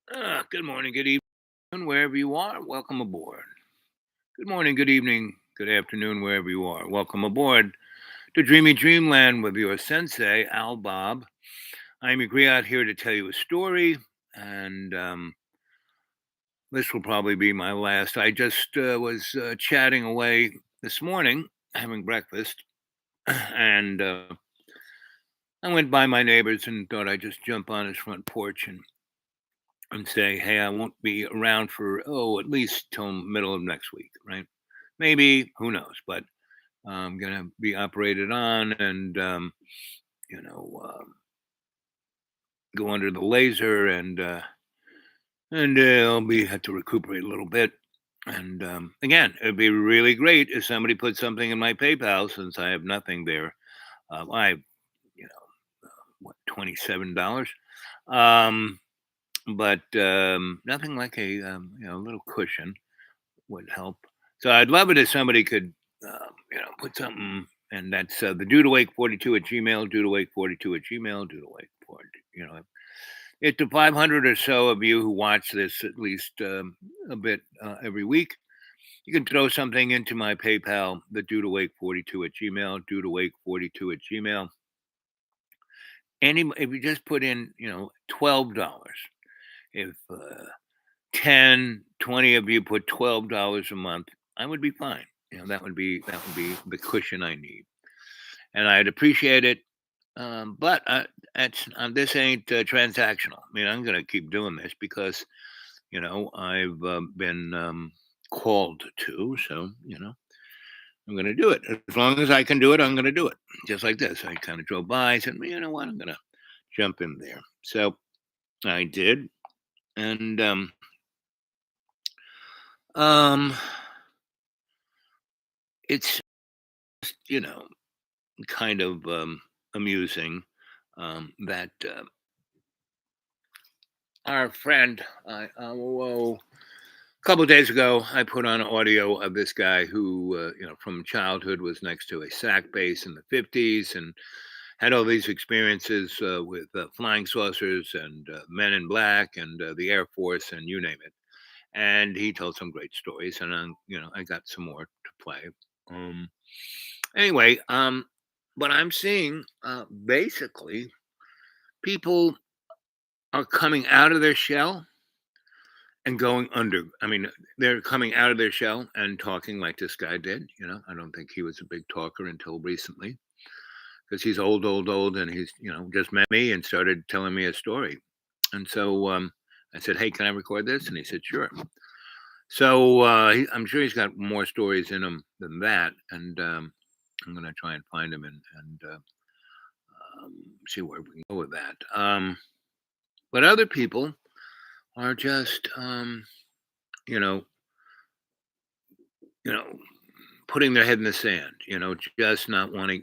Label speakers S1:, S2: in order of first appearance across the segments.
S1: Good morning, good evening, wherever you are. Welcome aboard. Good morning, good evening, good afternoon, wherever you are. Welcome aboard to Dreamy Dreamland with your sensei, Al Bob. I'm agree out here to tell you a story, and this will probably be my last. I just was chatting away this morning, having breakfast, and I went by my neighbors and thought I'd just jump on his front porch and say, "Hey, I won't be around for at least till middle of next week, right? Maybe, who knows? But I'm gonna be operated on, and you know, go under the laser, and I'll be have to recuperate a little bit. And again, it'd be really great if somebody put something in my PayPal since I have nothing there. I have, you know, what, $27. Um, but nothing like a little cushion would help. So I'd love it if somebody could, put something, and that's the due to wake 42 at Gmail, due to wake 42 at Gmail, due to wake 42. If the 500 or so of you who watch this at least a bit every week, you can throw something into my PayPal, the due to wake 42 at Gmail, due to wake 42 at Gmail. If you just put in, $12, if 10, 20 of you put $12 a month, I would be fine. That would be the cushion I need, and I'd appreciate it. But this ain't transactional. I mean, I'm going to keep doing this because I've been called to. So I'm going to do it as long as I can do it. I'm going to do it just like this. I kind of drove by, said, "Well, you know what? I'm going to jump in there." So I did, and um, it's you know kind of amusing that our friend, a couple of days ago, I put on audio of this guy who, from childhood was next to a SAC base in the 50s and had all these experiences with flying saucers and men in black and the Air Force and you name it. And he told some great stories, and I got some more to play. Um, anyway, but I'm seeing basically people are coming out of their shell and going under. I mean, they're coming out of their shell and talking like this guy did. I don't think he was a big talker until recently because he's old, old, old, and he's just met me and started telling me a story. And so I said, "Hey, can I record this?" And he said, "Sure." So I'm sure he's got more stories in him than that, and I'm going to try and find him and see where we can go with that. But other people are just, you know, you know, putting their head in the sand. Just not wanting,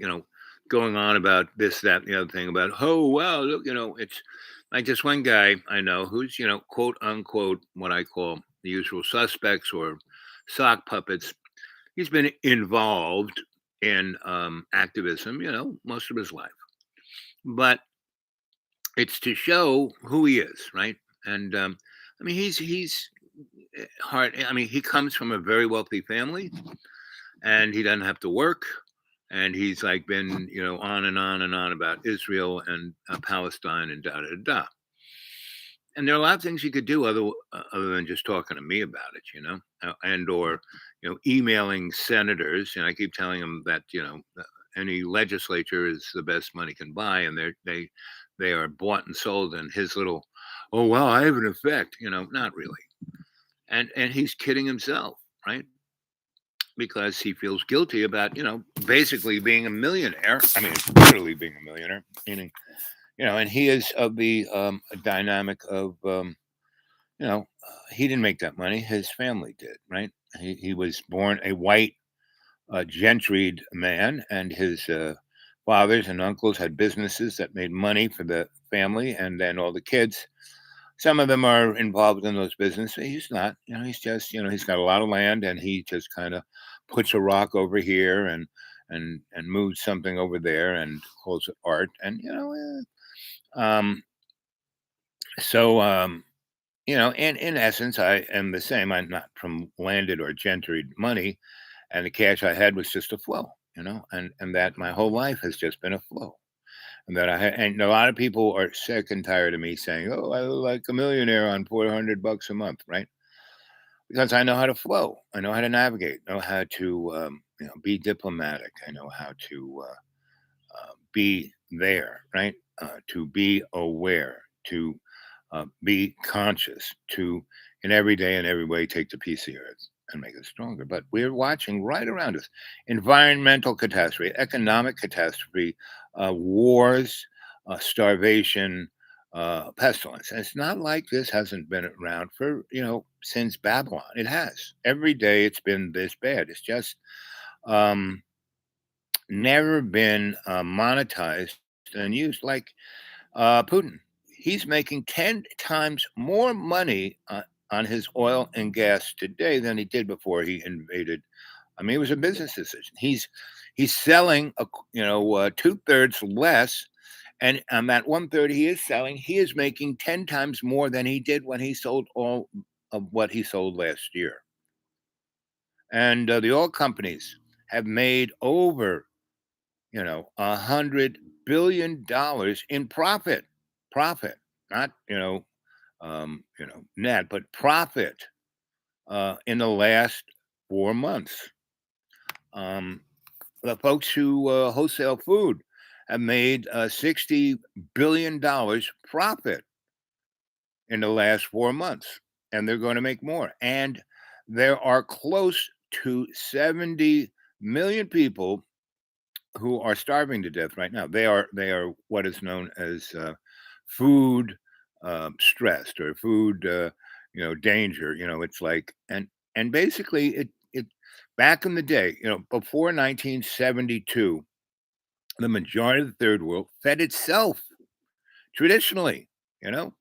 S1: going on about this, that, and the other thing about, oh wow, look, it's like this one guy I know who's, quote unquote, what I call the usual suspects or sock puppets. He's been involved in activism, most of his life, but it's to show who he is, right? And I mean, he's hard. I mean, he comes from a very wealthy family, and he doesn't have to work. And he's like been, on and on and on about Israel and Palestine and da da da. And there are a lot of things you could do other than just talking to me about it, and or emailing senators. And I keep telling them that any legislature is the best money can buy, and they are bought and sold. And his little, oh well, I have an effect, not really. And he's kidding himself, right? Because he feels guilty about basically being a millionaire. I mean, literally being a millionaire, meaning and he is of the dynamic of he didn't make that money. His family did, right? He was born a white, gentried man, and his fathers and uncles had businesses that made money for the family, and then all the kids. Some of them are involved in those businesses. He's not. He's just he's got a lot of land, and he just kind of puts a rock over here and moves something over there and calls it art. And so and in essence, I am the same. I'm not from landed or gentry money, and the cash I had was just a flow, and that my whole life has just been a flow. And that and a lot of people are sick and tired of me saying, "Oh, I look like a millionaire on $400 a month," right? Because I know how to flow. I know how to navigate. Know how to be diplomatic. I know how to be there, right? To be aware, to be conscious, to in every day and every way take the piece of the earth and make it stronger. But we're watching right around us environmental catastrophe, economic catastrophe, wars, starvation, pestilence. And it's not like this hasn't been around for, since Babylon. It has. Every day it's been this bad. It's just um, never been monetized and used like Putin. He's making 10 times more money on his oil and gas today than he did before he invaded. I mean, it was a business decision. He's selling, two-thirds less, and on that one-third he is selling, he is making 10 times more than he did when he sold all of what he sold last year. And the oil companies have made over $100 billion in profit, not net, but profit in the last 4 months. Um, the folks who wholesale food have made $60 billion profit in the last 4 months, and they're going to make more. And there are close to 70 million people who are starving to death right now. They are what is known as food stressed or food danger. It's like and basically it back in the day, before 1972, the majority of the third world fed itself traditionally. You know,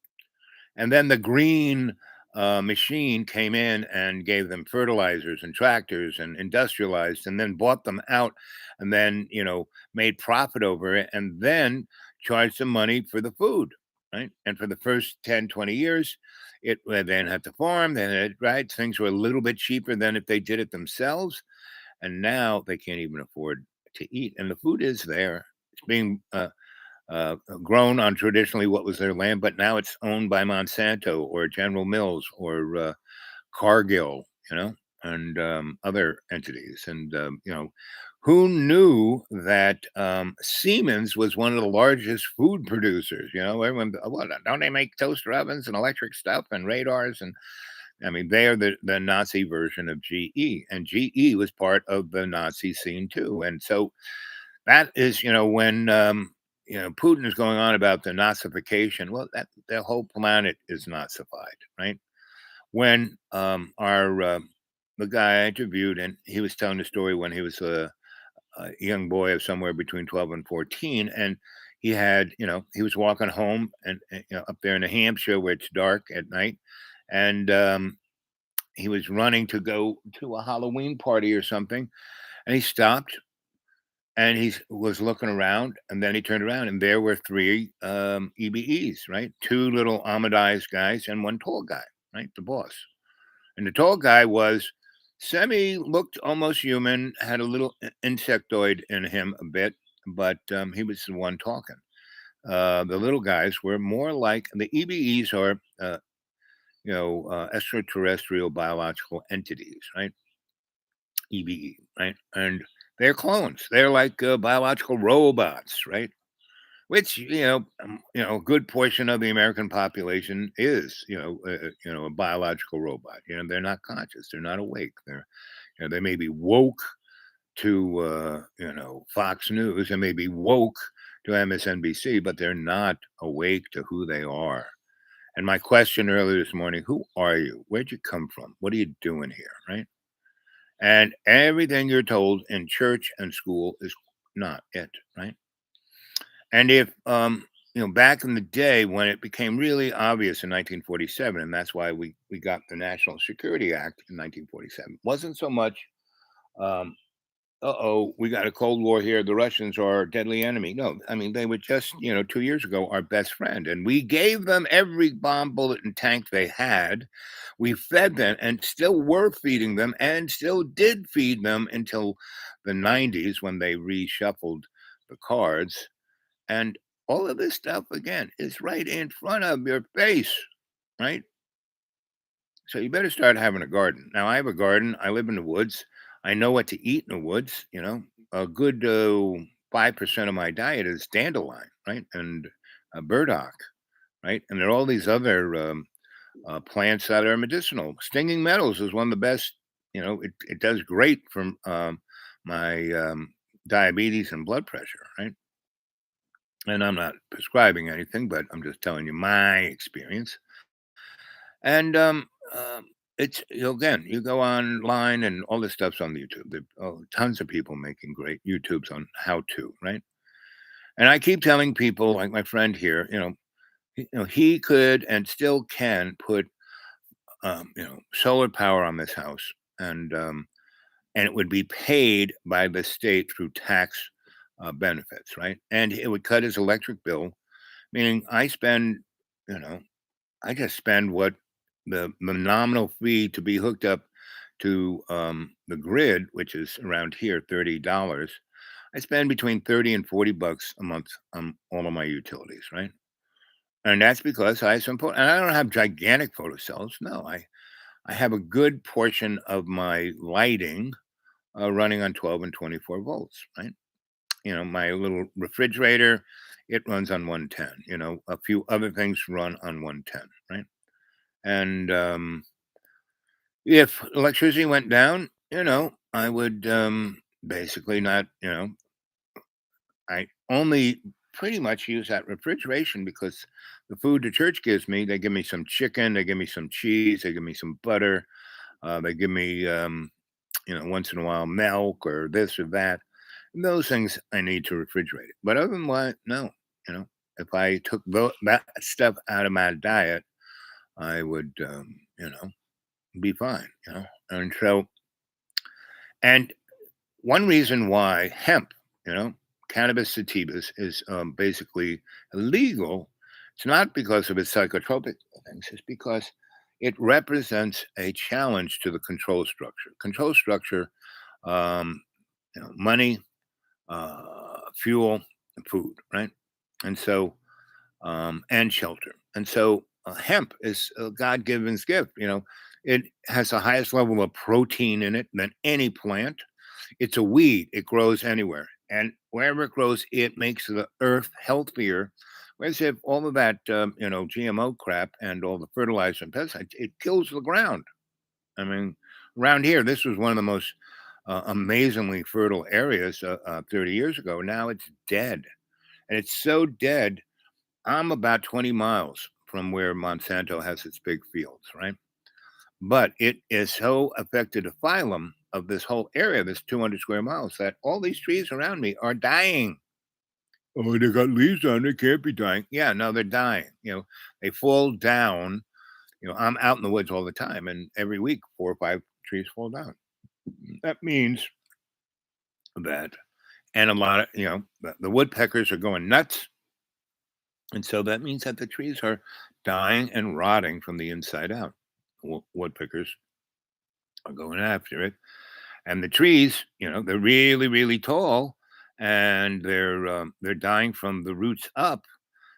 S1: and then the green machine came in and gave them fertilizers and tractors and industrialized and then bought them out and then, made profit over it and then charged them money for the food. Right. And for the first 10, 20 years, they didn't have to farm. Then, right. Things were a little bit cheaper than if they did it themselves. And now they can't even afford to eat. And the food is there. It's being grown on traditionally what was their land, but now it's owned by Monsanto or General Mills or Cargill, and other entities. And who knew that Siemens was one of the largest food producers? Everyone, what don't they make toaster ovens and electric stuff and radars? And I mean, they are the Nazi version of GE, and GE was part of the Nazi scene too. And so that is, when Putin is going on about the Nazification. Well, that the whole planet is Nazified, right? When our the guy I interviewed, and he was telling the story when he was a young boy of somewhere between 12 and 14, and he had, he was walking home and up there in New Hampshire where it's dark at night, and he was running to go to a Halloween party or something, and he stopped and he was looking around, and then he turned around, and there were three EBEs, right? Two little Ahmadized guys and one tall guy, right? The boss. And the tall guy was looked almost human, had a little insectoid in him a bit, but he was the one talking. The little guys were more like the EBEs are, extraterrestrial biological entities, right? EBE, right? And they're clones. They're like biological robots, right? Which a good portion of the American population is, a biological robot. They're not conscious. They're not awake. They may be woke to, Fox News. They may be woke to MSNBC, but they're not awake to who they are. And my question earlier this morning: who are you? Where'd you come from? What are you doing here? Right? And everything you're told in church and school is not it, right? And if back in the day when it became really obvious in 1947, and that's why we got the National Security Act in 1947, wasn't so much um, uh-oh, we got a Cold War here. The Russians are our deadly enemy. No, I mean, they were just, 2 years ago, our best friend. And we gave them every bomb, bullet, and tank they had. We fed them and still were feeding them and still did feed them until the 90s when they reshuffled the cards. And all of this stuff, again, is right in front of your face, right? So you better start having a garden. Now I have a garden. I live in the woods. I know what to eat in the woods. A good 5% of my diet is dandelion, right, and burdock, right, and there are all these other plants that are medicinal. Stinging nettles is one of the best. It does great for my diabetes and blood pressure, right? And I'm not prescribing anything, but I'm just telling you my experience. And it's again, you go online and all this stuff's on YouTube. There are tons of people making great YouTubes on how to, right? And I keep telling people, like my friend here, he could and still can put solar power on this house, and it would be paid by the state through tax benefits, right? And it would cut his electric bill, meaning you know, I just spend what the nominal fee to be hooked up to the grid, which is around here $30. I spend between 30 and $40 a month on all of my utilities, right? And that's because I have some, and I don't have gigantic photocells. No, I have a good portion of my lighting running on 12 and 24 volts, right? My little refrigerator, it runs on 110. A few other things run on 110, right? And if electricity went down, I would basically not, I only pretty much use that refrigeration because the food the church gives me, they give me some chicken, they give me some cheese, they give me some butter, they give me, once in a while milk or this or that. And those things I need to refrigerate it. But other than that, no, you know, if I took that stuff out of my diet, I would, be fine, And so, and one reason why hemp, you know, cannabis sativas is basically illegal, it's not because of its psychotropic things, it's because it represents a challenge to the control structure. Control structure, um, money, fuel, and food, right? And so, and shelter. And so, hemp is a God given gift. It has the highest level of protein in it than any plant. It's a weed. It grows anywhere. And wherever it grows, it makes the earth healthier. Whereas if all of that, GMO crap and all the fertilizer and pesticides, it kills the ground. I mean, around here, this was one of the most amazingly fertile areas 30 years ago. Now it's dead. And it's so dead. I'm about 20 miles from where Monsanto has its big fields, right? But it is so affected the phylum of this whole area, this 200 square miles, that all these trees around me are dying. Oh, they got leaves on, they can't be dying. Yeah, no, they're dying. They fall down. I'm out in the woods all the time, and every week 4 or 5 trees fall down. That means that, and a lot of, the woodpeckers are going nuts. And so that means that the trees are dying and rotting from the inside out. Woodpeckers are going after it. And the trees, they're really, really tall, and they're dying from the roots up.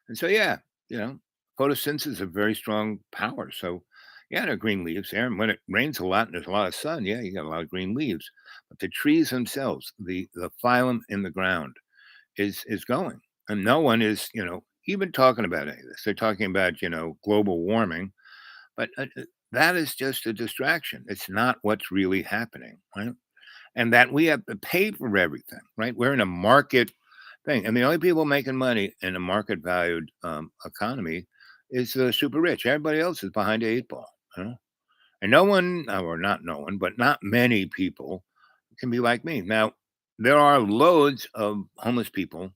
S1: And so, yeah, you know, photosynthesis is a very strong power. So, yeah, there are green leaves there. And when it rains a lot and there's a lot of sun, yeah, you got a lot of green leaves. But the trees themselves, the phylum in the ground is going, and no one is, even talking about any of this. They're talking about, global warming, but that is just a distraction. It's not what's really happening, right? And that we have to pay for everything, right? We're in a market thing, and the only people making money in a market valued economy is the super rich. Everybody else is behind the eight ball, and no one, or not no one, but not many people can be like me. Now, there are loads of homeless people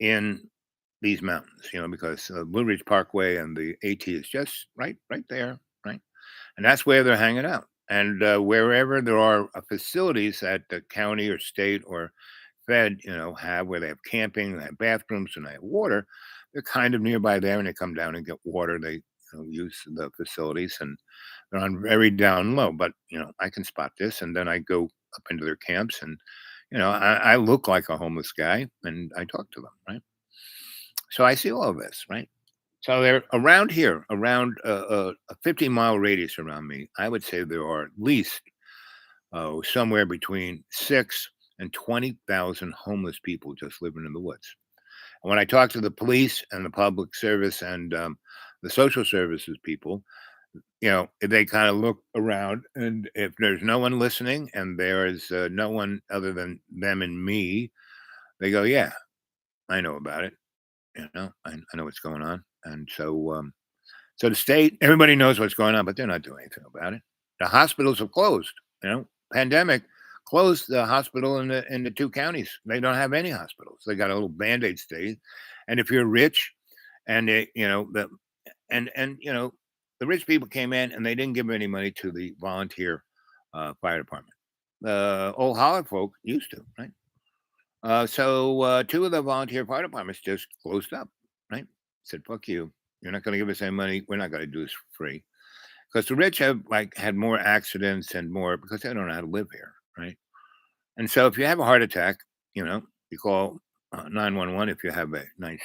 S1: in these mountains, because Blue Ridge Parkway and the AT is just right there, right, and that's where they're hanging out. And wherever there are facilities that the county or state or Fed, have where they have camping, they have bathrooms, and they have water, they're kind of nearby there, and they come down and get water. They use the facilities, and they're on very down low. But I can spot this, and then I go up into their camps, and I look like a homeless guy, and I talk to them, right? So I see all of this, right? So they're around here, around a 50-mile radius around me. I would say there are at least somewhere between 6 and 20,000 homeless people just living in the woods. And when I talk to the police and the public service and the social services people, they kind of look around, and if there's no one listening and there is no one other than them and me, they go, "Yeah, I know about it. I know what's going on." And so the state, everybody knows what's going on, but they're not doing anything about it. The hospitals have closed. Pandemic closed the hospital in the two counties. They don't have any hospitals. They got a little Band-Aid state. And if you're rich, and they, the rich people came in and they didn't give any money to the volunteer fire department. The old holler folk used to, right? So two of the volunteer fire departments just closed up, right? Said, "Fuck you. You're not going to give us any money. We're not going to do this for free." Because the rich have had more accidents and more because they don't know how to live here, right? And so if you have a heart attack, you call 911 if you have a nice,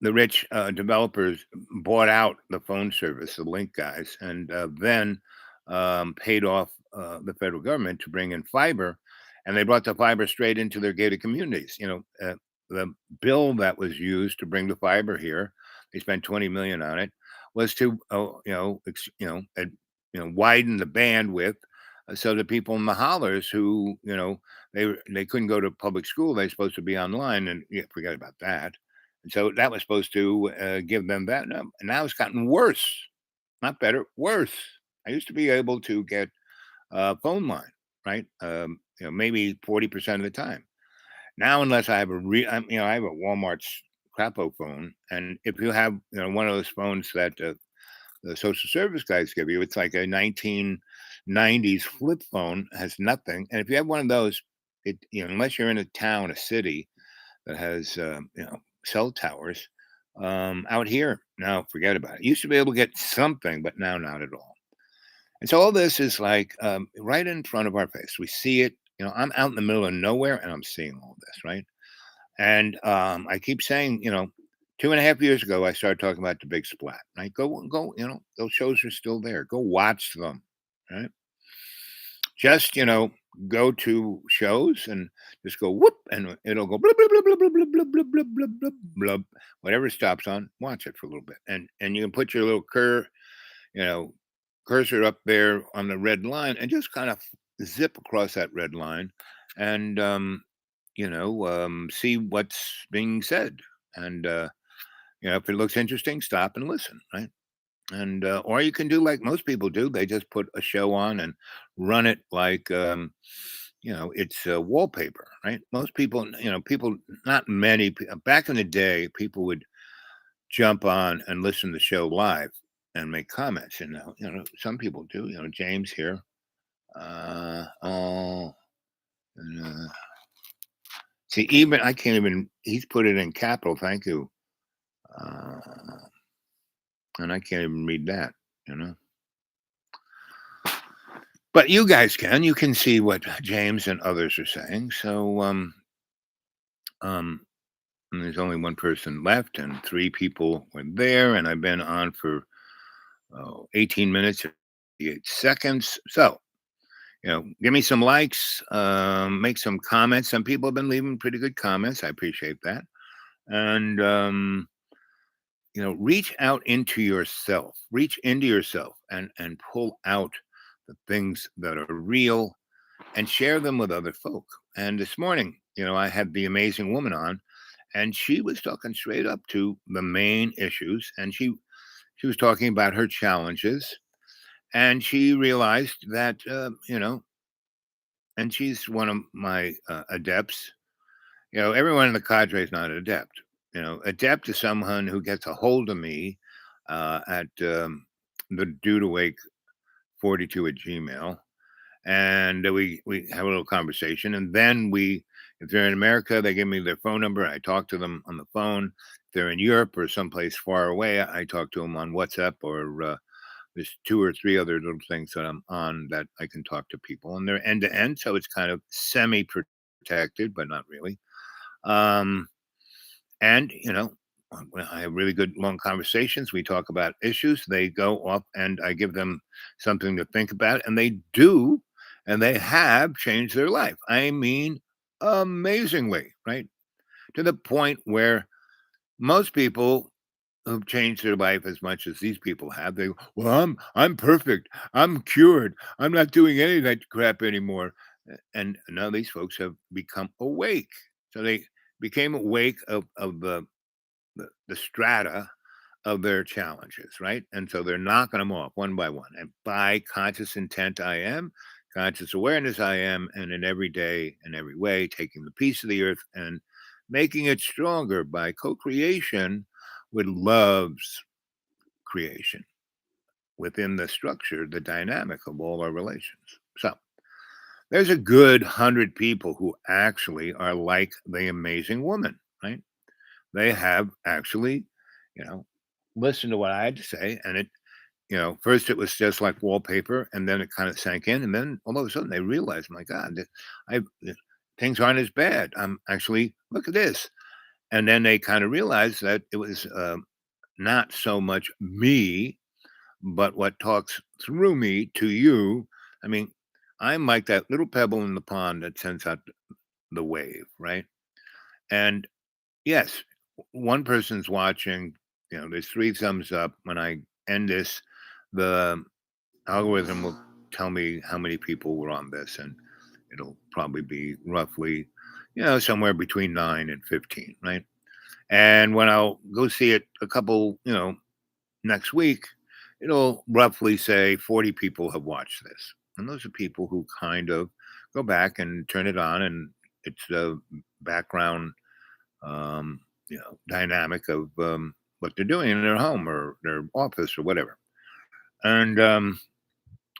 S1: the rich developers bought out the phone service, the link guys, and then paid off the federal government to bring in fiber, and they brought the fiber straight into their gated communities. The bill that was used to bring the fiber here, they spent 20 million on it, was to widen the bandwidth so that people in the hollers who they couldn't go to public school, they're supposed to be online, and forget about that. And so that was supposed to give them that. No, and now it's gotten worse, not better, worse. I used to be able to get a phone line, right? Maybe 40% of the time. Now, unless I have I have a Walmart's crapo phone, and if you have one of those phones that the social service guys give you, it's like a 1990s flip phone, has nothing. And if you have one of those, unless you're in a town, a city that has cell towers, out here, now forget about it. Used to be able to get something, but now not at all. And so all this is right in front of our face. We see it. I'm out in the middle of nowhere and I'm seeing all this, right? And I keep saying, 2.5 years ago, I started talking about the big splat. Right? Go, those shows are still there. Go watch them. Right? Just, go to shows and just go whoop, and it'll go blub, blub, blub, blub, blub, blub, blub, blub, blub, blub, blub, blub. Whatever it stops on, watch it for a little bit. And you can put your little you know, cursor up there on the red line and just kind of zip across that red line and see what's being said. And if it looks interesting, stop and listen, right? And or you can do like most people do. They just put a show on and run it like it's wallpaper, right? Most people, people, not many. Back in the day, people would jump on and listen to the show live and make comments. And some people do. James here. Oh, and, see, even I can't even. He's put it in capital. Thank you. Uh, and I can't even read that. You know. But you guys can. You can see what James and others are saying. So, and there's only one person left, and three people were there, and I've been on for 18 minutes and 58 seconds. So, give me some likes, make some comments. Some people have been leaving pretty good comments. I appreciate that. And, reach out into yourself, and pull out the things that are real and share them with other folk. And this morning, I had the amazing woman on, and she was talking straight up to the main issues, and she was talking about her challenges, and she realized that and she's one of my adepts. Everyone in the cadre is not an adept. Adept is someone who gets a hold of me at the Due to Wake 42 at Gmail. And we have a little conversation. And then if they're in America, they give me their phone number. I talk to them on the phone. If they're in Europe or someplace far away, I talk to them on WhatsApp or there's two or three other little things that I'm on that I can talk to people, and they're end to end, so it's kind of semi protected, but not really. Um, and when I have really good long conversations. We talk about issues. They go off, and I give them something to think about, and they do, and they have changed their life. I mean, amazingly, right to the point where most people who've changed their life as much as these people have. They go, well, I'm perfect. I'm cured. I'm not doing any of that crap anymore. And now these folks have become awake. So they became awake of the strata of their challenges, right? And so they're knocking them off one by one. And by conscious intent, I am, conscious awareness, I am, and in every day and every way, taking the piece of the earth and making it stronger by co creation with love's creation within the structure, the dynamic of all our relations. So there's a good 100 people who actually are like the amazing woman, right? They have actually, you know, listened to what I had to say. And first it was just like wallpaper, and then it kind of sank in. And then all of a sudden they realized, my God, that things aren't as bad. I'm actually, look at this. And then they kind of realized that it was not so much me, but what talks through me to you. I mean, I'm like that little pebble in the pond that sends out the wave, right? And yes, one person's watching, there's three thumbs up. When I end this, the algorithm will tell me how many people were on this, and it'll probably be roughly, somewhere between 9 and 15, right? And when I'll go see it a couple, next week, it'll roughly say 40 people have watched this. And those are people who kind of go back and turn it on, and it's the background, dynamic of what they're doing in their home or their office or whatever. And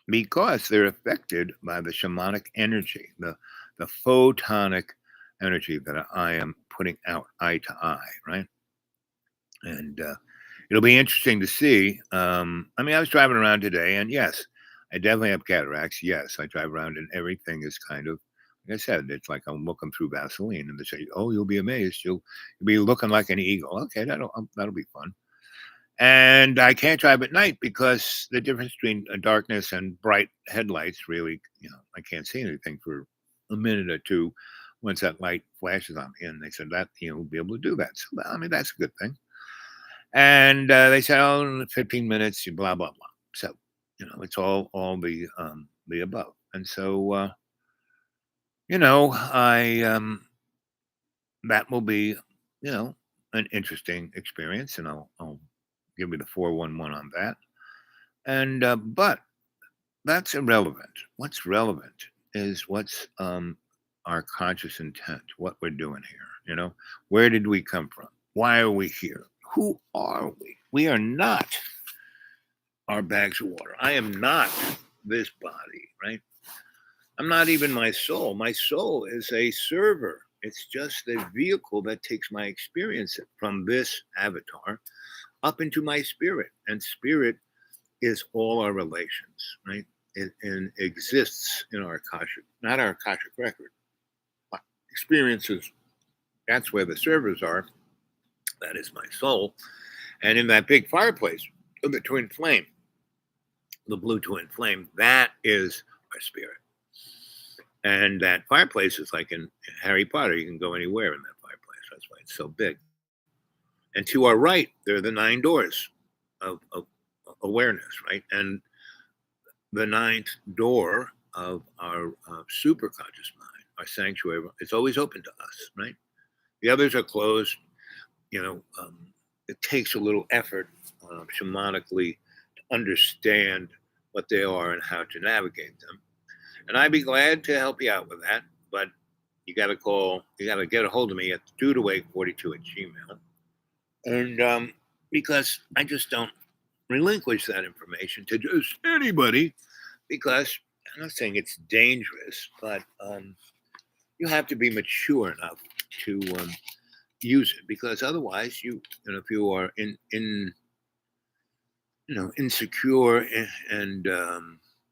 S1: because they're affected by the shamanic energy, the photonic energy that I am putting out eye to eye, right? And it'll be interesting to see. I mean, I was driving around today, and yes, I definitely have cataracts. Yes, I drive around, and everything is kind of, like I said, it's like I'm looking through Vaseline, and they say, "Oh, you'll be amazed. You'll be looking like an eagle." Okay, that'll be fun. And I can't drive at night because the difference between darkness and bright headlights really, I can't see anything for a minute or two once that light flashes on me. And they said that, we'll be able to do that. So, I mean, that's a good thing. And they said, oh, in 15 minutes, blah, blah, blah. So, it's all the above. And so, that will be, an interesting experience. And I'll give you the 411 on that. And but that's irrelevant. What's relevant is what's our conscious intent, what we're doing here. Where did we come from? Why are we here? Who are we? We are not our bags of water. I am not this body, right? I'm not even my soul. My soul is a server. It's just the vehicle that takes my experience from this avatar up into my spirit. And spirit is all our relations, right? And exists in our Akashic, not our Akashic record. Experiences, that's where the servers are. That is my soul. And in that big fireplace, the twin flame, the blue twin flame, that is our spirit. And that fireplace is like in Harry Potter. You can go anywhere in that fireplace. That's why it's so big. And to our right, there are the 9 doors of awareness, right? And the 9th door of our superconscious mind, our sanctuary, it's always open to us, right? The others are closed. It takes a little effort shamanically to understand what they are and how to navigate them. And I'd be glad to help you out with that. But you got to get a hold of me at 22842 at Gmail. And because I just don't relinquish that information to just anybody. because I'm not saying it's dangerous, but you have to be mature enough to use it, because otherwise, if you are in insecure and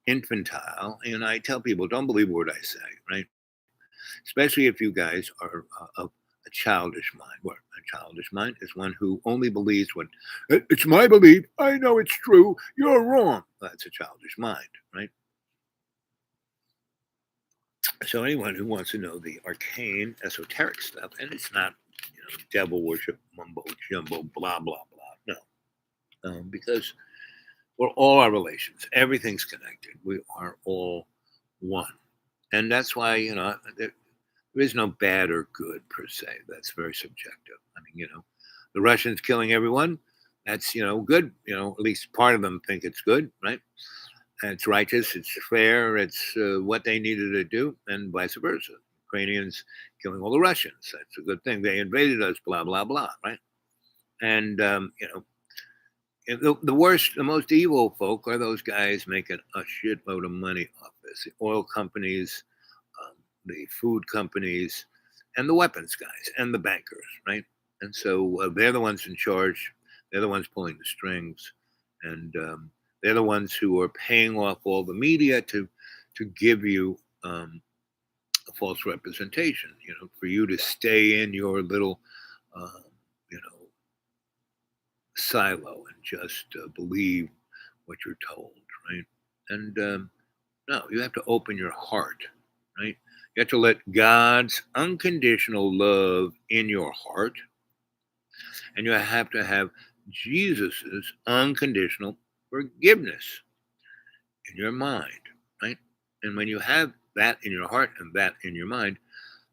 S1: infantile, and I tell people, don't believe a word I say, right? Especially if you guys are of a childish mind. Well, a childish mind is one who only believes what it's my belief. I know it's true. You're wrong. That's a childish mind, right? So anyone who wants to know the arcane, esoteric stuff, and it's not, devil worship, mumbo jumbo, blah blah blah. No, because we're all our relations. Everything's connected. We are all one, and that's why there is no bad or good per se. That's very subjective. I mean, the Russians killing everyone. That's good. At least part of them think it's good, right? And it's righteous. It's fair. It's what they needed to do, and vice versa. Ukrainians killing all the Russians. That's a good thing. They invaded us. Blah blah blah. Right? And the worst, the most evil folk are those guys making a shitload of money off this. The oil companies, the food companies, and the weapons guys and the bankers, right? And so they're the ones in charge. They're the ones pulling the strings, and they're the ones who are paying off all the media to give you a false representation. For you to stay in your little, um, you know, silo and just believe what you're told, right? And no, you have to open your heart, right? You have to let God's unconditional love in your heart, and you have to have Jesus's unconditional forgiveness in your mind, right? And when you have that in your heart and that in your mind,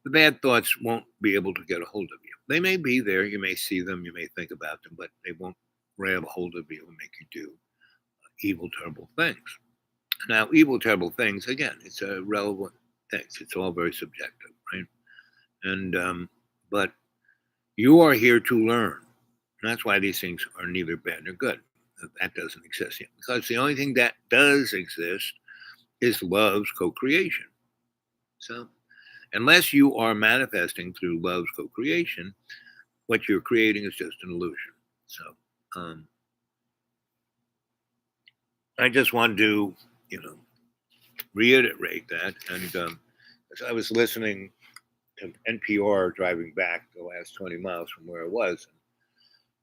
S1: the bad thoughts won't be able to get a hold of you. They may be there, you may see them, you may think about them, but they won't grab a hold of you and make you do evil, terrible things. Now, evil, terrible things, again, it's a relevant things. It's all very subjective, right? And but you are here to learn. And that's why these things are neither bad nor good. That doesn't exist yet, because the only thing that does exist is love's co-creation. So, unless you are manifesting through love's co-creation, what you're creating is just an illusion. So, um, I just want to, reiterate that. And as I was listening to NPR driving back the last 20 miles from where I was,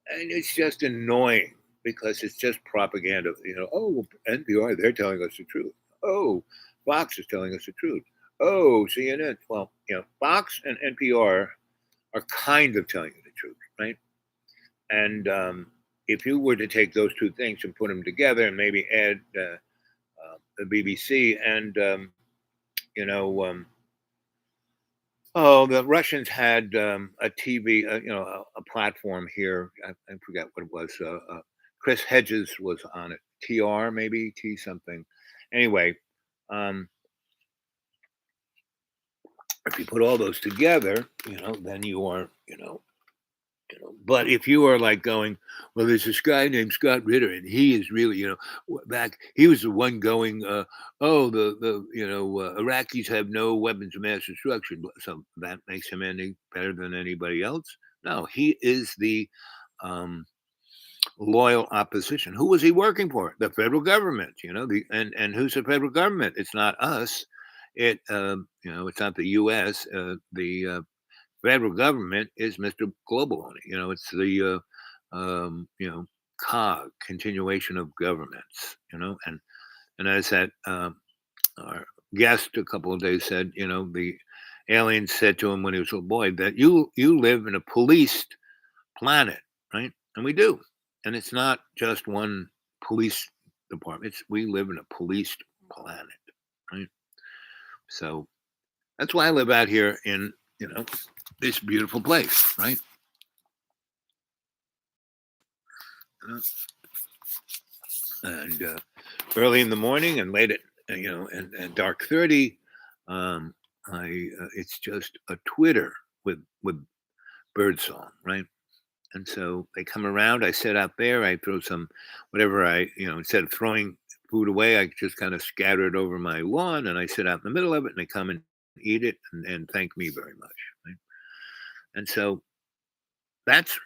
S1: and it's just annoying because it's just propaganda. Oh, well, NPR, they're telling us the truth. Oh, Fox is telling us the truth. Oh, CNN. Well, Fox and NPR are kind of telling you the truth, right? And if you were to take those two things and put them together and maybe add the BBC and, you know, oh, the Russians had a TV, a platform here. I forget what it was. Chris Hedges was on it. TR, maybe T something. Anyway, um, if you put all those together, then you are, but if you are like going, well, there's this guy named Scott Ritter, and he is really, back. He was the one going, oh, the Iraqis have no weapons of mass destruction, so that makes him any better than anybody else. No, he is the um, loyal opposition. Who was he working for? The federal government. And who's the federal government? It's not us. It's not the U.S. The federal government is Mr. Global. It's the COG, continuation of governments. And as that our guest a couple of days said, the alien said to him when he was a boy that you live in a policed planet, right? And we do, and it's not just one police department. We live in a policed planet, right? So that's why I live out here in this beautiful place, right? And early in the morning and late at and dark 30, I it's just a twitter with birdsong, right? And so they come around. I sit out there. I throw some whatever instead of throwing food away. I just kind of scatter it over my lawn, and I sit out in the middle of it, and they come and eat it and thank me very much. Right? And so that's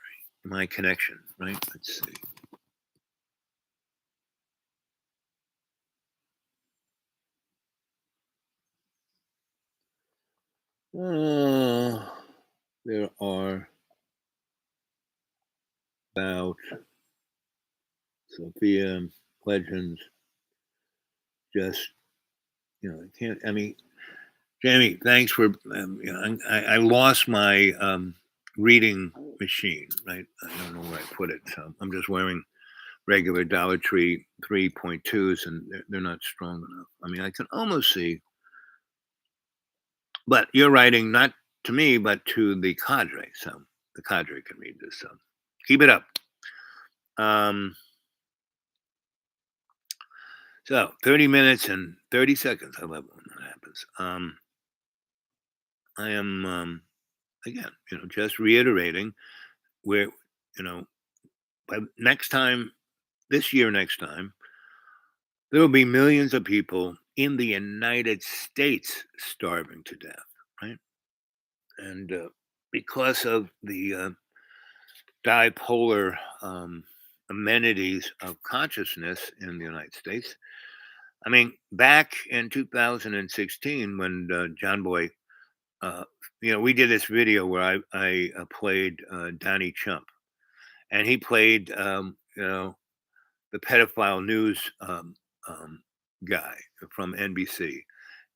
S1: my connection. Right? Let's see. Uh, there are about Sophia legends. Just I can't. I mean, Jamie, thanks for. I lost my reading machine. Right, I don't know where I put it, so I'm just wearing regular Dollar Tree 3.2s, and they're not strong enough. I mean, I can almost see, but you're writing not to me, but to the cadre. So the cadre can read this. So keep it up. Um, so 30 minutes and 30 seconds. I love when that happens. I am again, just reiterating where you know, by next time, this year, next time, there will be millions of people in the United States starving to death, right? And because of the dipolar amenities of consciousness in the United States, I mean, back in 2016, when John Boy, uh, we did this video where I played Donnie Chump, and he played, the pedophile news guy from NBC,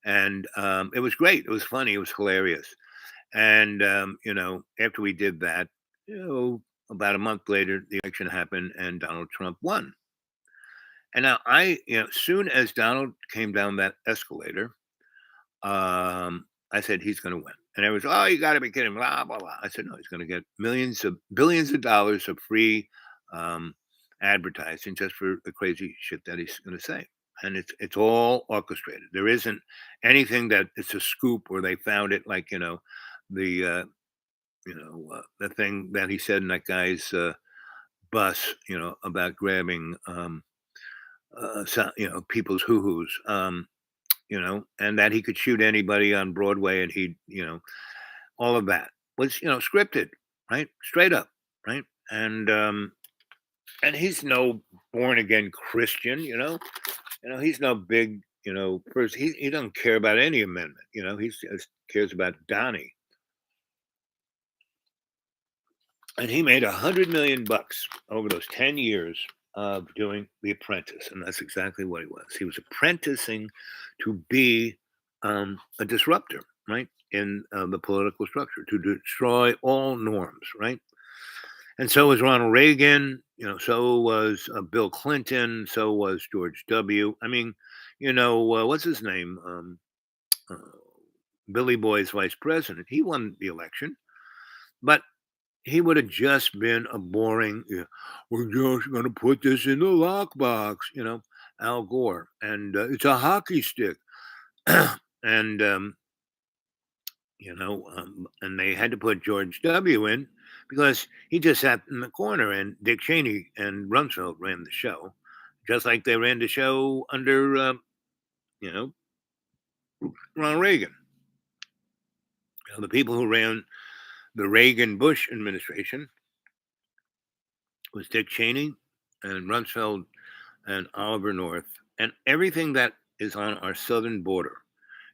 S1: and it was great. It was funny. It was hilarious. And after we did that, about a month later, the election happened, and Donald Trump won. And now soon as Donald came down that escalator, I said he's going to win. And everyone's, oh, you got to be kidding, blah blah blah. I said no, he's going to get billions of dollars of free um, advertising just for the crazy shit that he's going to say. And it's all orchestrated. There isn't anything that it's a scoop or they found it like the the thing that he said in that guy's bus, about grabbing people's hoo-hoos. And that he could shoot anybody on Broadway, and he, all of that was, scripted, right? Straight up, right? And he's no born again Christian, he's no big, person. He doesn't care about any amendment, he just cares about Donnie. And he made $100 million over those 10 years of doing The Apprentice, and that's exactly what he was. He was apprenticing to be a disruptor, right, in the political structure, to destroy all norms, right. And so was Ronald Reagan, so was Bill Clinton, so was George W. I mean, what's his name? Uh, Billy Boy's vice president. He won the election, but he would have just been a boring, we're just going to put this in the lockbox, Al Gore. And it's a hockey stick. and, and they had to put George W. in because he just sat in the corner, and Dick Cheney and Rumsfeld ran the show, just like they ran the show under, you know, Ronald Reagan. The people who ran the Reagan Bush administration was Dick Cheney and Rumsfeld and Oliver North, and everything that is on our southern border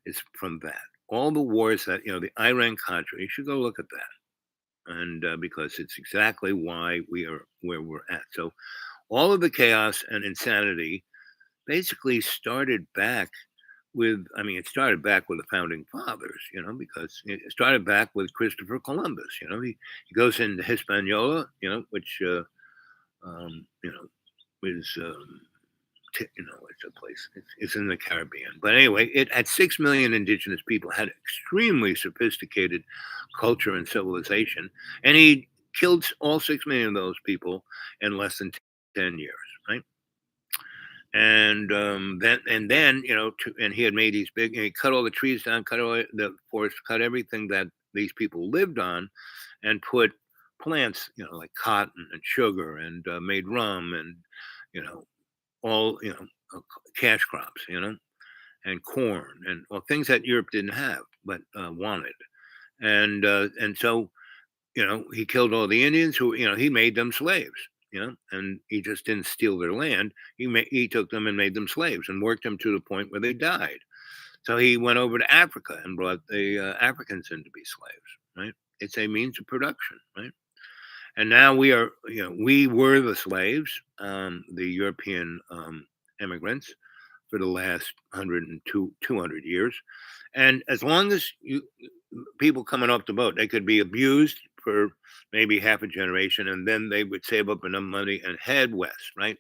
S1: is from that. All the wars that the Iran Contra, you should go look at that, and because it's exactly why we are where we're at. So all of the chaos and insanity basically started back with. I mean, it started back with the founding fathers, because it started back with Christopher Columbus. He goes into Hispaniola, which is it's a place. It's in the Caribbean. But anyway, it had 6 million indigenous people, had extremely sophisticated culture and civilization, and he killed all 6 million of those people in less than 10 years, right? And then and he had made these big. He cut all the trees down, cut all the forest, cut everything that these people lived on, and put plants, like cotton and sugar, and made rum, and you know all cash crops, and corn and well things that Europe didn't have but wanted, and so he killed all the Indians who he made them slaves, and he just didn't steal their land. He took them and made them slaves and worked them to the point where they died. So he went over to Africa and brought the Africans in to be slaves, right? It's a means of production, right? And now we were the slaves, the European immigrants for the last 200 years. And as long as people coming off the boat, they could be abused for maybe half a generation, and then they would save up enough money and head west, right?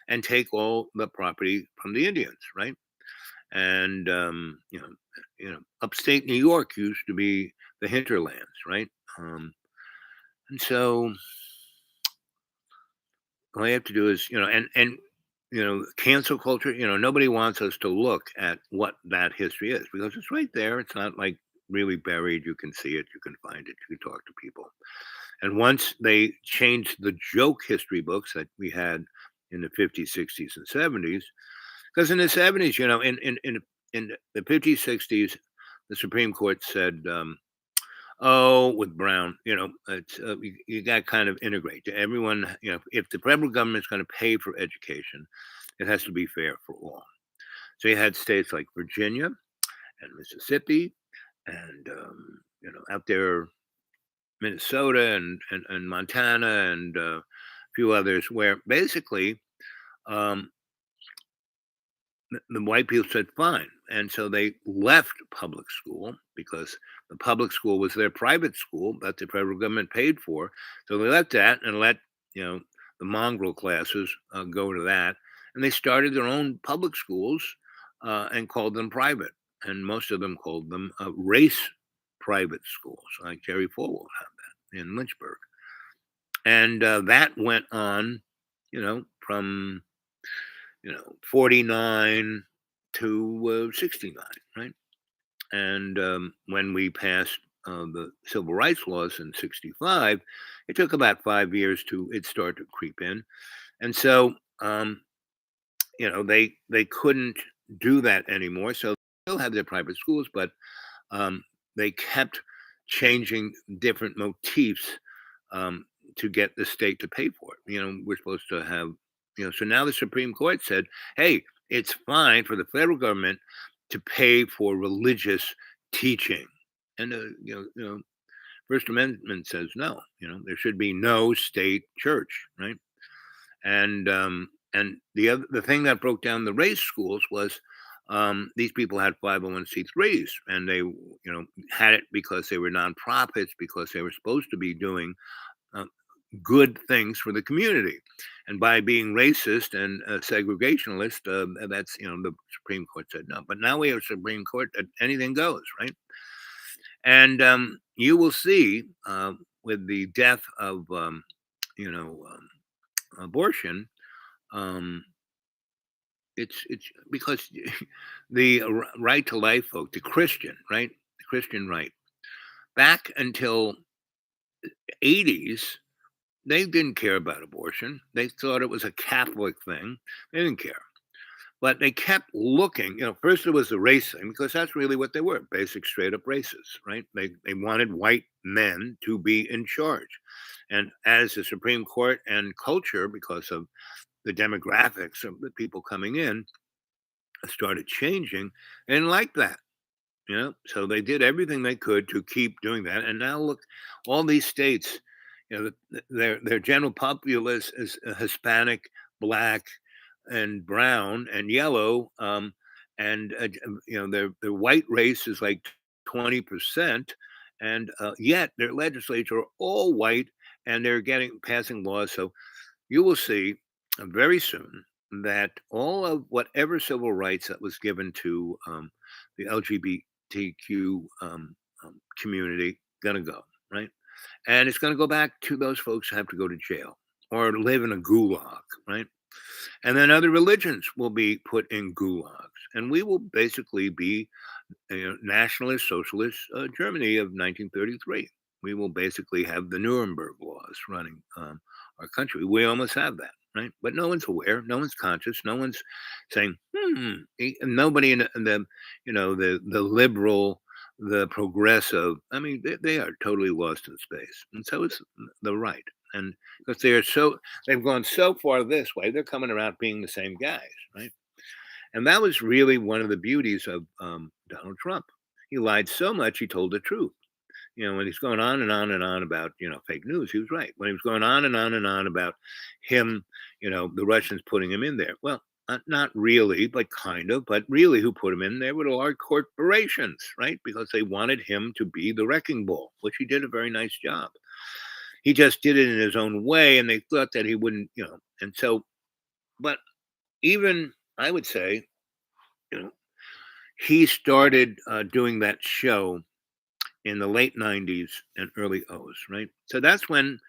S1: And take all the property from the Indians, right? And upstate New York used to be the hinterlands, right? And so all you have to do is, cancel culture. Nobody wants us to look at what that history is because it's right there. It's not like really buried. You can see it. You can find it. You can talk to people. And once they changed the joke history books that we had in the 50s, 60s, and 70s, because in the 70s, in the 50s, 60s, the Supreme Court said, oh, with Brown, you got to kind of integrate to everyone. If the federal government's going to pay for education, it has to be fair for all. So you had states like Virginia and Mississippi, and out there, Minnesota and Montana and a few others, where basically um, the white people said fine, and so they left public school because the public school was their private school that the federal government paid for. So they left that and let you know the mongrel classes go to that, and they started their own public schools and called them private, and most of them called them race private schools, like Jerry Falwell had that in Lynchburg, and that went on, from 49 to 69, right? And when we passed the civil rights laws in 65, it took about 5 years to it start to creep in. And so, they couldn't do that anymore. So they still have their private schools, but they kept changing different motifs um, to get the state to pay for it. We're supposed to have, so now the Supreme Court said, hey, it's fine for the federal government to pay for religious teaching. And, First Amendment says no, there should be no state church, right? And the thing that broke down the race schools was these people had 501c3s, and they had it because they were nonprofits, because they were supposed to be doing uh, good things for the community. And by being racist and segregationalist, that's the Supreme Court said no. But now we have a Supreme Court that anything goes, right? And you will see with the death of you know abortion. Um, it's because the right to life vote, the Christian right, the Christian right, back until 80s, they didn't care about abortion. They thought it was a Catholic thing. They didn't care. But they kept looking, first it was the race thing, because that's really what they were, basic straight up racists, right? They wanted white men to be in charge. And as the Supreme Court and culture, because of the demographics of the people coming in, started changing, and like that. So they did everything they could to keep doing that, and now look, all these states, their general populace is Hispanic, black, and brown and yellow, and their white race is like 20%, and yet their legislature are all white, and they're getting passing laws. So you will see very soon that all of whatever civil rights that was given to the LGBTQ community gonna go, right, and it's gonna go back to those folks who have to go to jail or live in a gulag, right, and then other religions will be put in gulags, and we will basically be nationalist socialist Germany of 1933. We will basically have the Nuremberg laws running our country. We almost have that. right? But no one's aware, no one's conscious, no one's saying, and nobody in the, the liberal, the progressive. I mean, they are totally lost in space, and so is the right. And because they've gone so far this way, they're coming around being the same guys, right? And that was really one of the beauties of Donald Trump. He lied so much, he told the truth. When he's going on and on and on about, fake news, he was right. When he was going on and on and on about him, the Russians putting him in there. Well, not really, but kind of. But really, who put him in there were the large corporations, right? Because they wanted him to be the wrecking ball, which he did a very nice job. He just did it in his own way, and they thought that he wouldn't, And so, but even I would say, you know, he started doing that show in the late 90s and early O's, right? So that's when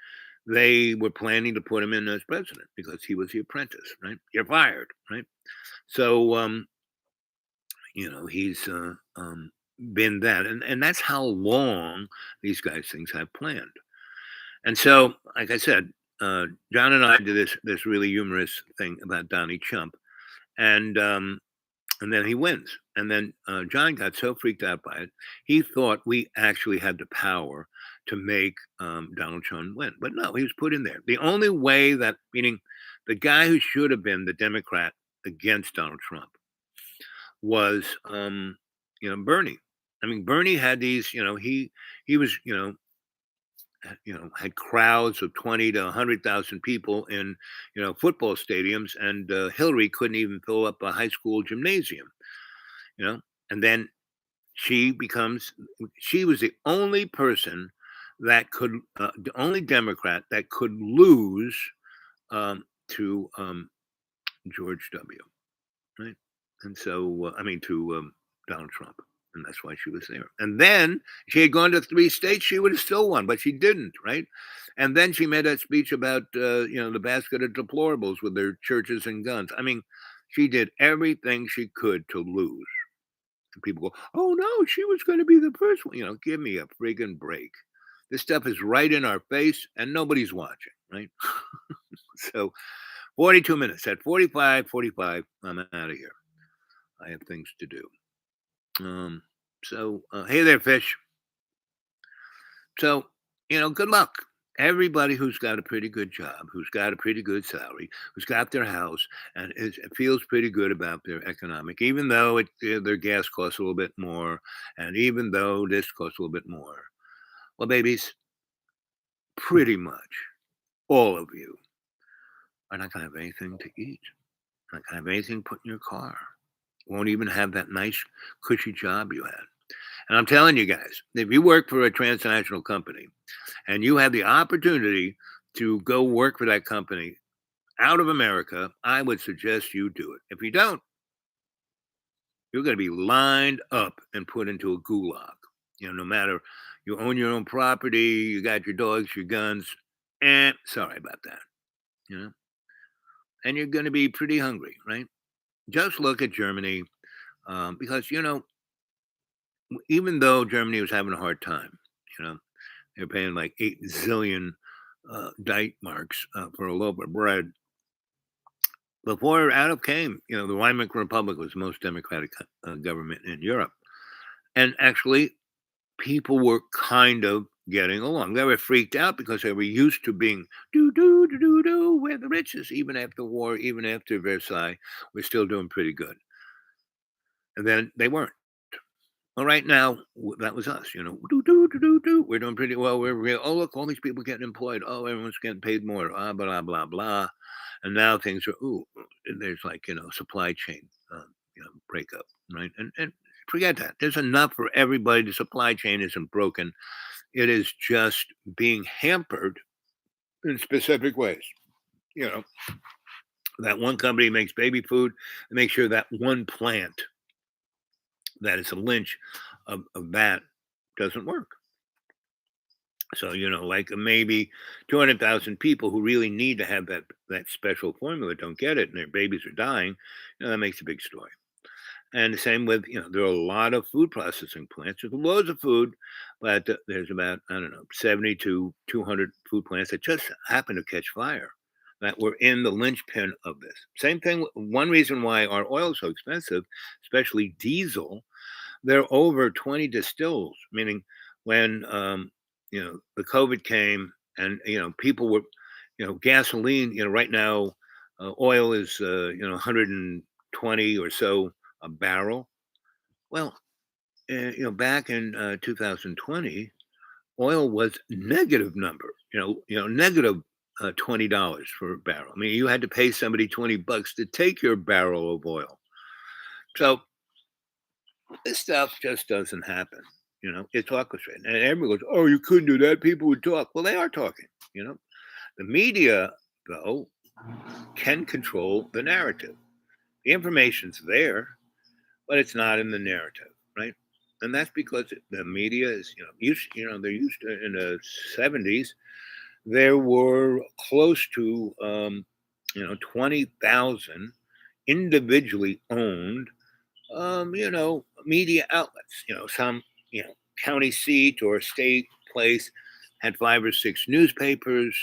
S1: they were planning to put him in as president because he was the apprentice, right? You're fired, right? So, he's been that. And that's how long these guys things have planned. And so, like I said, John and I did this really humorous thing about Donnie Trump. And then he wins. And then John got so freaked out by it, he thought we actually had the power to make Donald Trump win. But no, he was put in there. The only way that, meaning the guy who should have been the Democrat against Donald Trump was, Bernie. I mean, Bernie had these, he was, had crowds of 20 to 100,000 people in, football stadiums, and Hillary couldn't even fill up a high school gymnasium, you know. And then she was the only person that could, the only Democrat that could lose to George W. Right, and so I mean to Donald Trump, and that's why she was there. And then she had gone to 3 states, she would have still won, but she didn't, right? And then she made that speech about the basket of deplorables with their churches and guns. I mean, she did everything she could to lose. And people go, "Oh no, she was going to be the first one." Give me a friggin' break. This stuff is right in our face, and nobody's watching, right? So 42 minutes. At 45, I'm out of here. I have things to do. Hey there, fish. So, good luck. Everybody who's got a pretty good job, who's got a pretty good salary, who's got their house, and feels pretty good about their economic, even though their gas costs a little bit more, and even though this costs a little bit more. Well, babies, pretty much all of you are not going to have anything to eat. Not going to have anything put in your car. Won't even have that nice, cushy job you had. And I'm telling you guys, if you work for a transnational company and you have the opportunity to go work for that company out of America, I would suggest you do it. If you don't, you're going to be lined up and put into a gulag. No matter you own your own property, you got your dogs, your guns, and sorry about that. And you're going to be pretty hungry, right? Just look at Germany, because even though Germany was having a hard time, you know, they're paying like 8 zillion Deutschmarks for a loaf of bread. Before out of came, the Weimar Republic was the most democratic government in Europe. And actually, people were kind of getting along. They were freaked out because they were used to being we're the richest. Even after war, even after Versailles, we're still doing pretty good. And then they weren't. Well, right now, that was us, We're doing pretty well. We're real. Oh, look, all these people getting employed. Oh, everyone's getting paid more. Blah, blah, blah. And now things are, there's like, supply chain, breakup, right? And forget that. There's enough for everybody. The supply chain isn't broken. It is just being hampered in specific ways. That one company makes baby food and make sure that one plant that is a lynch of that doesn't work. So, like maybe 200,000 people who really need to have that special formula don't get it and their babies are dying. That makes a big story. And the same with, there are a lot of food processing plants. There's loads of food, but there's about, I don't know, 70 to 200 food plants that just happen to catch fire. that were in the linchpin of this. Same thing. One reason why our oil is so expensive, especially diesel, there are over 20 distills, meaning when the COVID came and people were gasoline. Right now, oil is 120 or so a barrel. Well, back in 2020, oil was negative number. Negative $20 for a barrel. I mean, you had to pay somebody $20 to take your barrel of oil. So this stuff just doesn't happen. It's orchestrated. And everyone goes, "Oh, you couldn't do that." People would talk. Well, they are talking. The media, though, can control the narrative. The information's there, but it's not in the narrative, right? And that's because the media is, they're used to in the 70s. There were close to, 20,000 individually owned media outlets. Some, county seat or state place had 5 or 6 newspapers,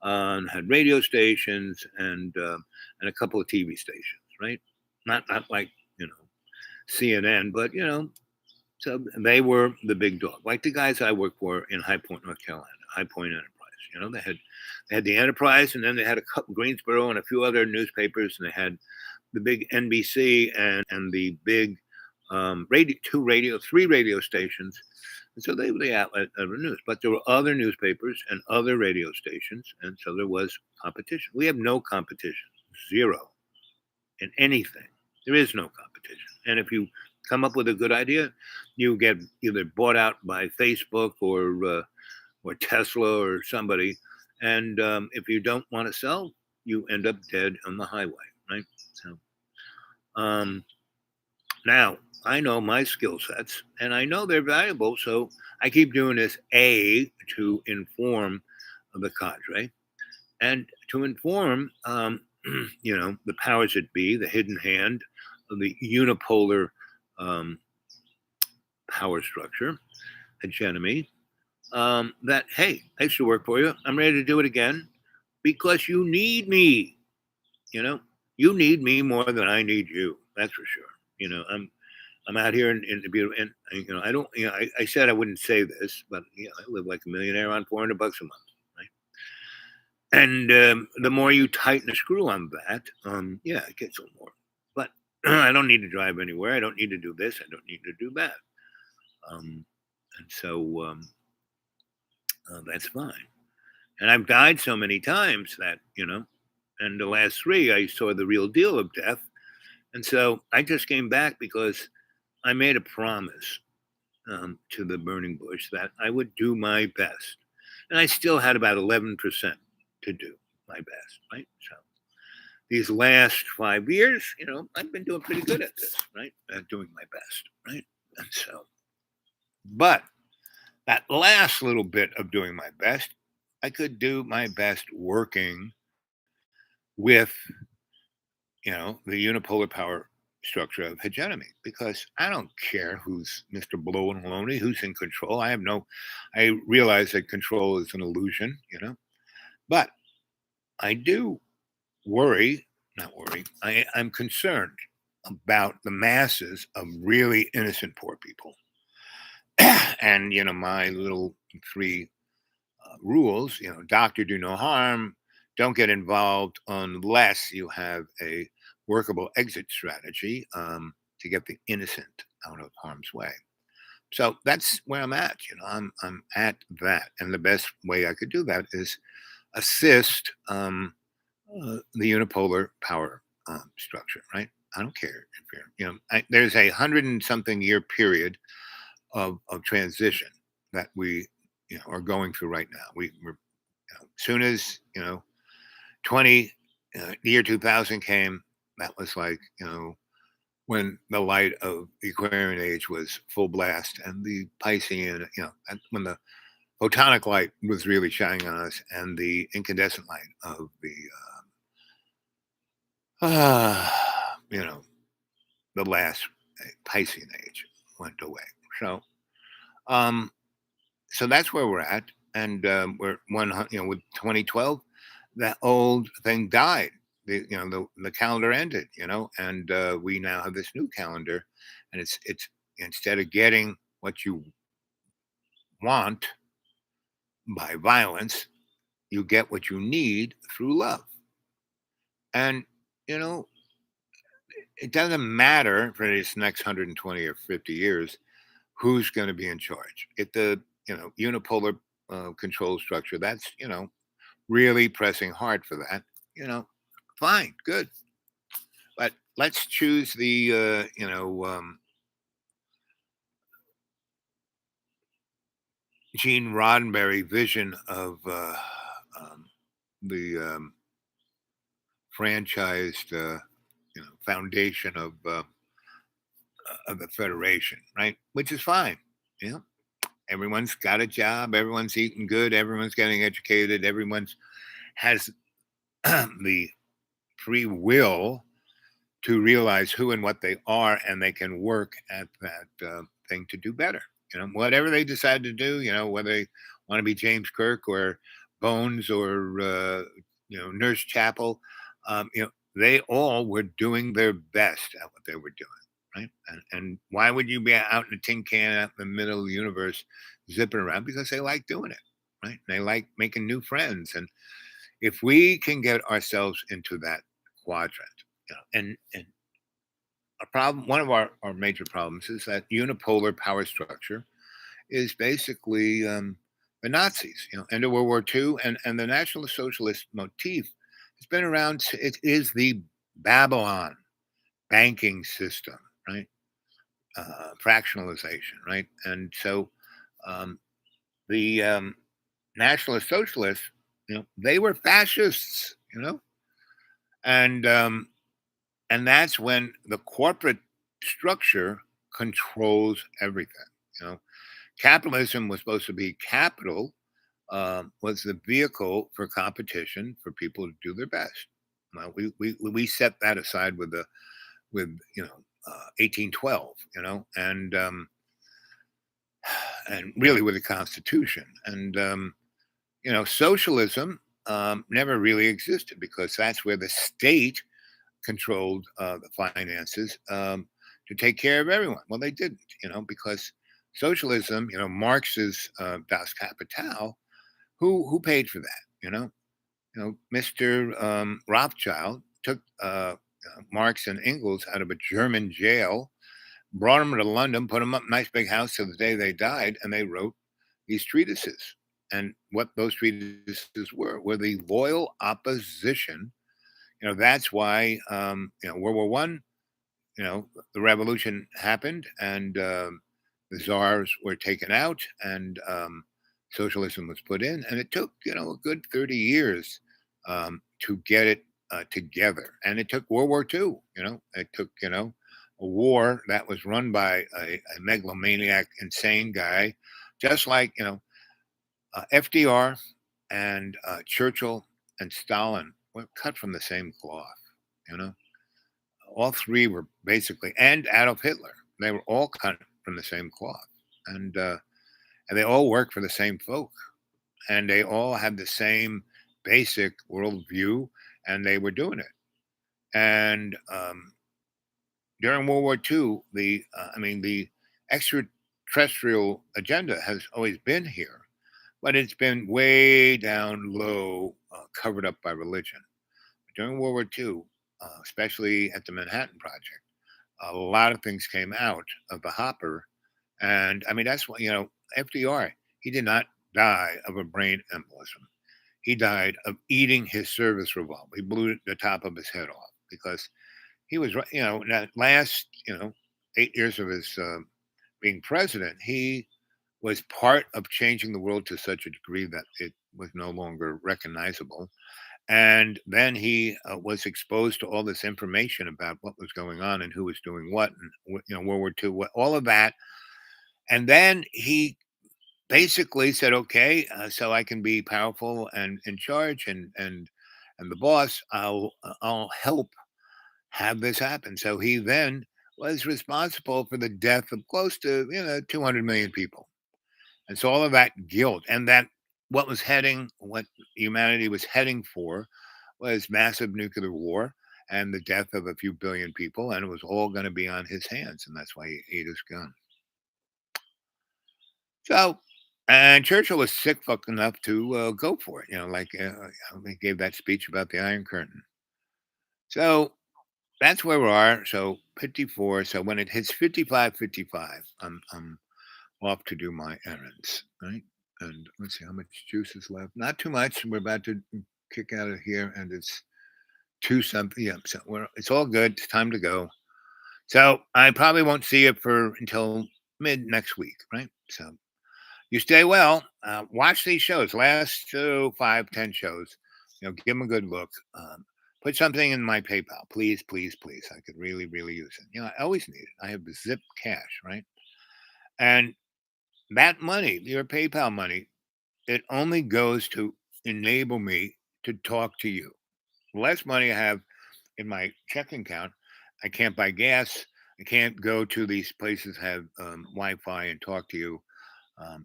S1: had radio stations, and a couple of TV stations. Right, not like CNN, but so they were the big dog. Like the guys I worked for in High Point, North Carolina, High Point Enterprise. They had the Enterprise, and then they had a couple Greensboro and a few other newspapers, and they had the big NBC and the big three radio stations. And so they were the outlet of the news. But there were other newspapers and other radio stations, and so there was competition. We have no competition, zero in anything. There is no competition. And if you come up with a good idea, you get either bought out by Facebook or Tesla or somebody. And if you don't want to sell, you end up dead on the highway, right? So now I know my skill sets and I know they're valuable. So I keep doing this to inform the cadre and to inform, the powers that be, the hidden hand of the unipolar power structure, hegemony, that, hey, I used to work for you. I'm ready to do it again because you need me. You need me more than I need you. That's for sure. I'm out here in the beautiful, and I don't, I said I wouldn't say this, but I live like a millionaire on $400 a month, right? And the more you tighten the screw on that, it gets a little more. But I don't need to drive anywhere. I don't need to do this. I don't need to do that. And so that's fine. And I've died so many times that, and the last 3, I saw the real deal of death. And so I just came back because I made a promise to the burning bush that I would do my best. And I still had about 11% to do my best, right? So these last 5 years, I've been doing pretty good at this, right? At doing my best, right? And so, but that last little bit of doing my best, I could do my best working with, the unipolar power structure of hegemony, because I don't care who's Mr. Blow and Lonely, who's in control. I realize that control is an illusion, but I do not worry, I'm concerned about the masses of really innocent poor people. And, my little 3 rules, doctor, do no harm, don't get involved unless you have a workable exit strategy to get the innocent out of harm's way. So that's where I'm at. I'm at that, and the best way I could do that is assist the unipolar power structure. Right? I don't care if there's 100 and something year period of transition that we are going through right now. We're soon as 20 the year 2000 came, that was like when the light of the Aquarian age was full blast, and the Piscean, and when the photonic light was really shining on us, and the incandescent light of the the last Piscean age went away. So so that's where we're at, and we're with 2012. that old thing died. The calendar ended, and we now have this new calendar, and it's instead of getting what you want by violence, you get what you need through love. And you know, it doesn't matter for this next 120 or 50 years who's going to be in charge. If the unipolar control structure, that's really pressing hard for that, you know, fine, good. But let's choose the Gene Roddenberry vision of um, the franchised foundation of the federation, right? Which is fine. You know, everyone's got a job, everyone's eating good, everyone's getting educated, everyone's has the free will to realize who and what they are, and they can work at that thing to do better. Whatever they decide to do, whether they want to be James Kirk or Bones or Nurse Chapel, they all were doing their best at what they were doing, right? And why would you be out in a tin can out in the middle of the universe, zipping around? Because they like doing it, right? They like making new friends, and if we can get ourselves into that quadrant, and a problem, one of our major problems is that unipolar power structure is basically the Nazis, end of World War II, and the National Socialist motif has been around. It is the Babylon banking system, right? Fractionalization, right? And so um, the Nationalist Socialists, they were fascists, and and that's when the corporate structure controls everything. You know, Capitalism was supposed to be capital, was the vehicle for competition for people to do their best. Well, we set that aside with 1812, and really with the Constitution, and socialism never really existed because that's where the state controlled the finances to take care of everyone. Well, they didn't, because socialism, Marx's Das Kapital, who paid for that, Mr. Rothschild took Marx and Engels out of a German jail, brought them to London, put them up in a nice big house till the day they died, and they wrote these treatises. And what those treatises were the loyal opposition. That's why World War One, the revolution happened, and the czars were taken out, and socialism was put in, and it took a good 30 years to get it together, and it took World War Two. It took a war that was run by a megalomaniac, insane guy, just like FDR and Churchill and Stalin were cut from the same cloth. You know, all three were basically, and Adolf Hitler, they were all cut from the same cloth, and they all worked for the same folk, and they all had the same basic worldview, and they were doing it. And during World War II, the extraterrestrial agenda has always been here, but it's been way down low, covered up by religion. During World War II, especially at the Manhattan Project, a lot of things came out of the hopper. And I mean, that's what, FDR, he did not die of a brain embolism. He died of eating his service revolver. He blew the top of his head off because he was, that last, 8 years of his being president, he was part of changing the world to such a degree that it was no longer recognizable. And then he was exposed to all this information about what was going on and who was doing what, and World War II, all of that. And then he basically said, "Okay, so I can be powerful and in charge and the boss. I'll help have this happen." So he then was responsible for the death of close to 200 million people. And so all of that guilt and that what humanity was heading for was massive nuclear war and the death of a few billion people, and it was all going to be on his hands, and that's why he ate his gun. So, and Churchill was sick fuck enough to go for it. He gave that speech about the Iron Curtain. So that's where we are. So 54. So when it hits 55, 55, I'm off to do my errands, right? And let's see how much juice is left. Not too much. We're about to kick out of here, and it's two something. Yeah, so it's all good. It's time to go. So I probably won't see you for until mid next week, right? So you stay well. Watch these shows. Last 5, 10 shows. Give them a good look. Put something in my PayPal, please, please, please. I could really, really use it. I always need it. I have the zip cash, right? And that money, your PayPal money, it only goes to enable me to talk to you. The less money I have in my checking account, I can't buy gas. I can't go to these places have Wi-Fi and talk to you.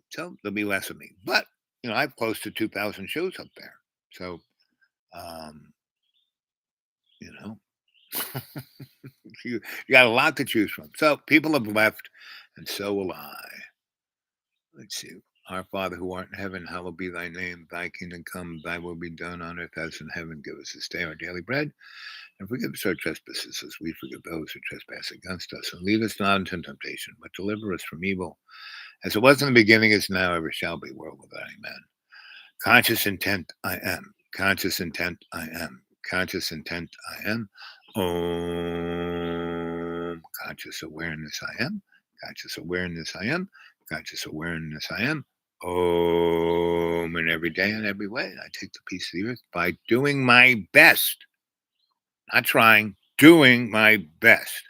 S1: So there'll be less of me. But I have close to 2,000 shows up there. So um, you know, you got a lot to choose from. So people have left, and so will I. Let's see. Our Father who art in heaven, hallowed be thy name. Thy kingdom come, thy will be done on earth as in heaven. Give us this day our daily bread, and forgive us our trespasses as we forgive those who trespass against us. And lead us not into temptation, but deliver us from evil. As it was in the beginning, is now, ever shall be, world without end. Conscious intent, I am. Conscious intent, I am. Conscious intent, I am. Om. Conscious awareness, I am. Conscious awareness, I am. Conscious awareness, I am. Om. And every day and every way, I take the peace of the earth by doing my best. Not trying, doing my best.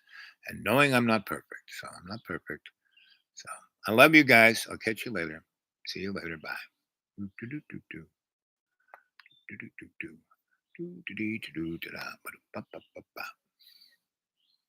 S1: And knowing I'm not perfect. So I'm not perfect. So I love you guys. I'll catch you later. See you later. Bye. Do, do, do, do, do. Do, do, do, do. Do, do, do, do, do, da, ba, da, ba, ba, ba, ba.